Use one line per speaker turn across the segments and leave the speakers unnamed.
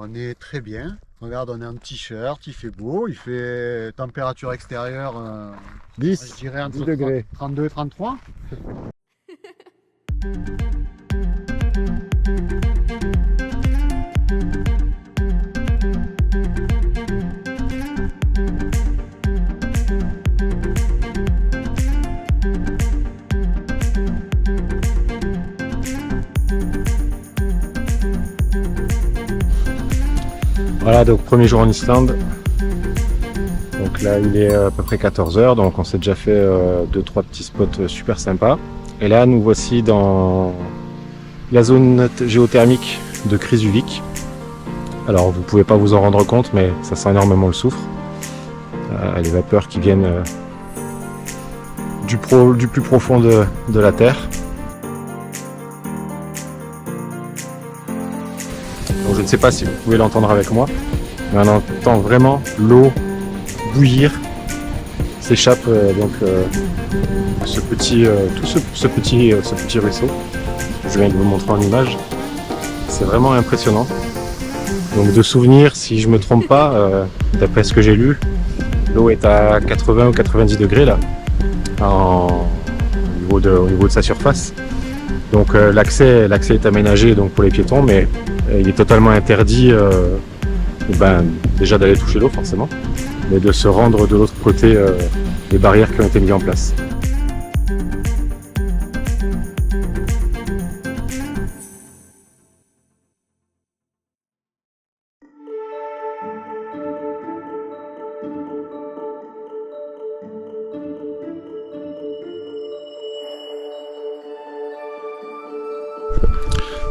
On est très bien. Regarde, on est en t-shirt, il fait beau, il fait température extérieure, je
10,
dirais
10
entre
degrés.
32 et 33.
Voilà, donc premier jour en Islande. Donc là, il est à peu près 14 heures, donc on s'est déjà fait 2-3 petits spots super sympas. Et là, nous voici dans la zone géothermique de Krýsuvík. Alors, vous pouvez pas vous en rendre compte, mais ça sent énormément le soufre. Les vapeurs qui viennent du plus profond de la Terre. Donc, je ne sais pas si vous pouvez l'entendre avec moi, mais on entend vraiment l'eau bouillir, s'échappe ce petit ruisseau. Je viens de vous montrer en image. C'est vraiment impressionnant. Donc de souvenir, si je me trompe pas, d'après ce que j'ai lu, l'eau est à 80 ou 90 degrés là, au niveau de sa surface. Donc l'accès est aménagé donc pour les piétons, mais il est totalement interdit déjà d'aller toucher l'eau forcément, mais de se rendre de l'autre côté des barrières qui ont été mises en place.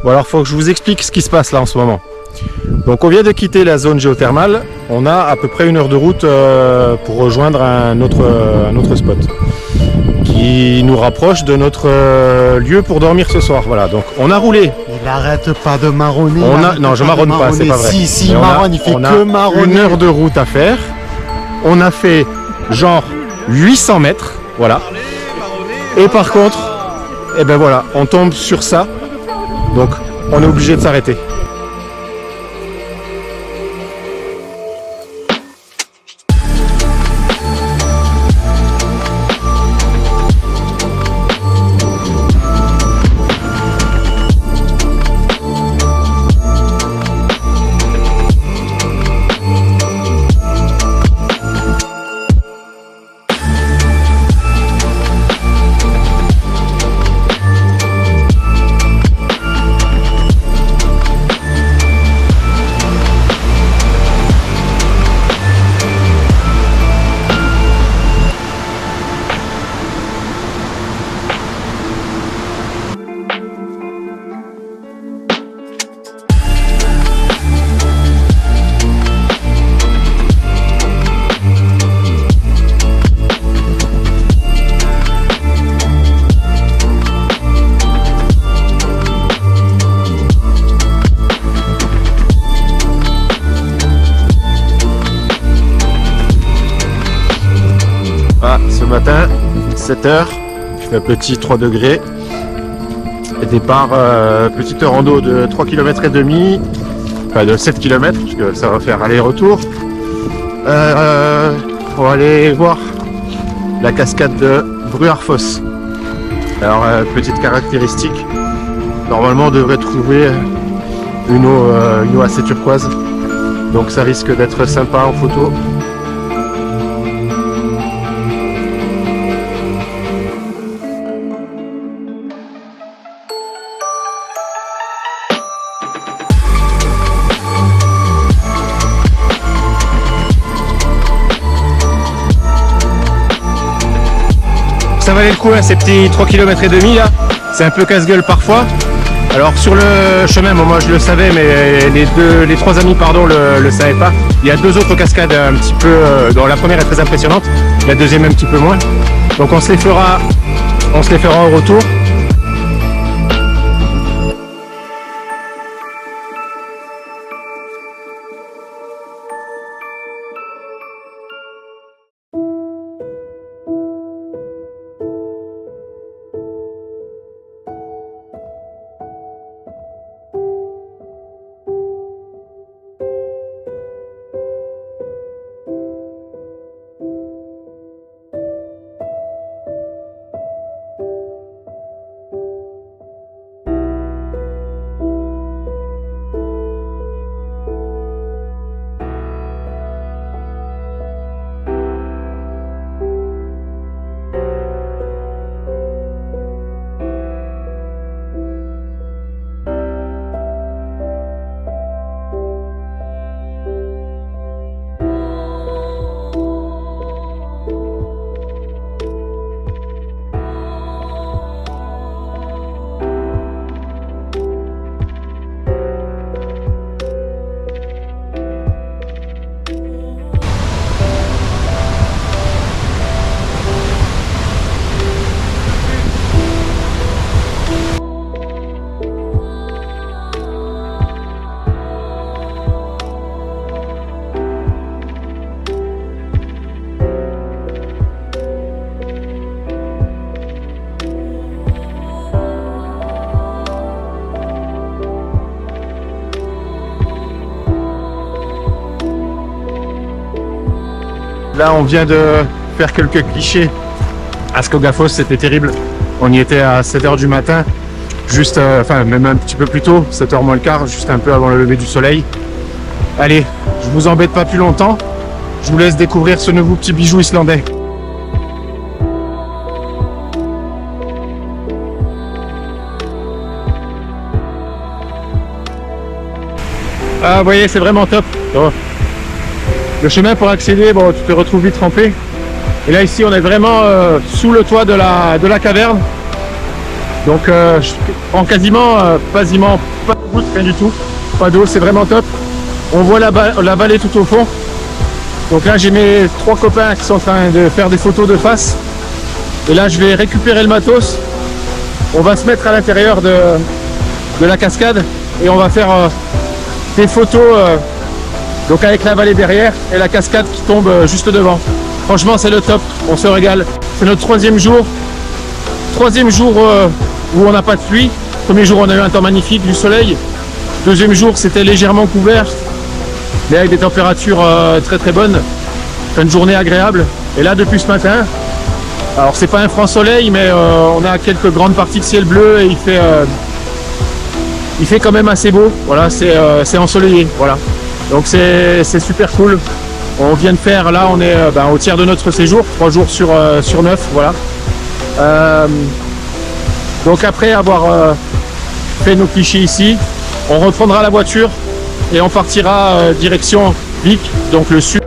Bon alors faut que je vous explique ce qui se passe là en ce moment. Donc on vient de quitter la zone géothermale, on a à peu près 1 heure de route pour rejoindre un autre spot qui nous rapproche de notre lieu pour dormir ce soir. Voilà, donc on a roulé.
Il arrête pas de marronner.
Non, je marronne pas, c'est pas vrai.
Si,
Mais
il marronne, il fait que marronner.
1 heure de route à faire. On a fait genre 800 mètres, voilà. Et par contre, eh ben voilà, on tombe sur ça. Donc on est obligé de s'arrêter. Ce matin, 7h, il fait un petit 3 degrés. Et départ, petite rando de 3 km et demi, enfin de 7 km, parce que ça va faire aller-retour. Pour aller voir la cascade de Bruarfoss. Alors, petite caractéristique, normalement on devrait trouver une eau assez turquoise, donc ça risque d'être sympa en photo. Ça valait le coup, hein, ces petits 3 km et demi là, c'est un peu casse-gueule parfois. Alors sur le chemin, moi je le savais, mais les trois amis le savaient pas. Il y a 2 autres cascades un petit peu, dont la première est très impressionnante, la deuxième un petit peu moins. Donc on se les fera au retour. Là, on vient de faire quelques clichés à Skogafoss, c'était terrible. On y était à 7h du matin, juste, enfin même un petit peu plus tôt, 7h moins le quart, juste un peu avant le lever du soleil. Allez, je vous embête pas plus longtemps, je vous laisse découvrir ce nouveau petit bijou islandais. Ah, vous voyez, c'est vraiment top. Oh. Le chemin pour accéder, bon, tu te retrouves vite trempé. Et là, ici, on est vraiment sous le toit de la caverne. Donc, je prends quasiment pas de goutte, rien du tout. Pas d'eau, c'est vraiment top. On voit la vallée tout au fond. Donc là, j'ai mes 3 copains qui sont en train de faire des photos de face. Et là, je vais récupérer le matos. On va se mettre à l'intérieur de la cascade et on va faire des photos donc avec la vallée derrière et la cascade qui tombe juste devant. Franchement, c'est le top, on se régale. C'est notre 3e jour. 3e jour où on n'a pas de pluie. Premier jour, on a eu un temps magnifique, du soleil. 2e jour, c'était légèrement couvert, mais avec des températures très très bonnes. Fin de journée agréable. Et là, depuis ce matin, alors c'est pas un franc soleil, mais on a quelques grandes parties de ciel bleu et il fait quand même assez beau. Voilà, c'est ensoleillé. Voilà. Donc c'est super cool. On vient de faire, là on est au tiers de notre séjour, 3 jours sur 9, voilà. Donc après avoir fait nos clichés ici, on reprendra la voiture et on partira direction Vik, donc le sud.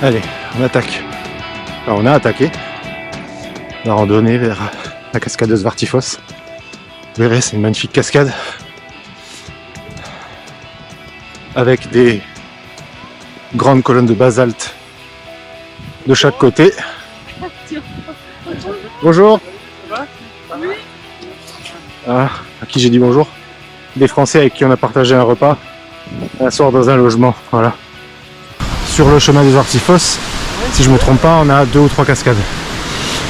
Allez, on attaque. Enfin, on a attaqué la randonnée vers la cascade de Svartifos. Vous verrez, c'est une magnifique cascade avec des grandes colonnes de basalte de chaque côté. Bonjour. Ah, à qui j'ai dit bonjour? Des Français avec qui on a partagé un repas un soir dans un logement. Voilà. Sur le chemin des Svartifos, si je me trompe pas, on a 2 ou 3 cascades.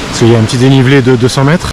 Parce qu'il y a un petit dénivelé de 200 mètres.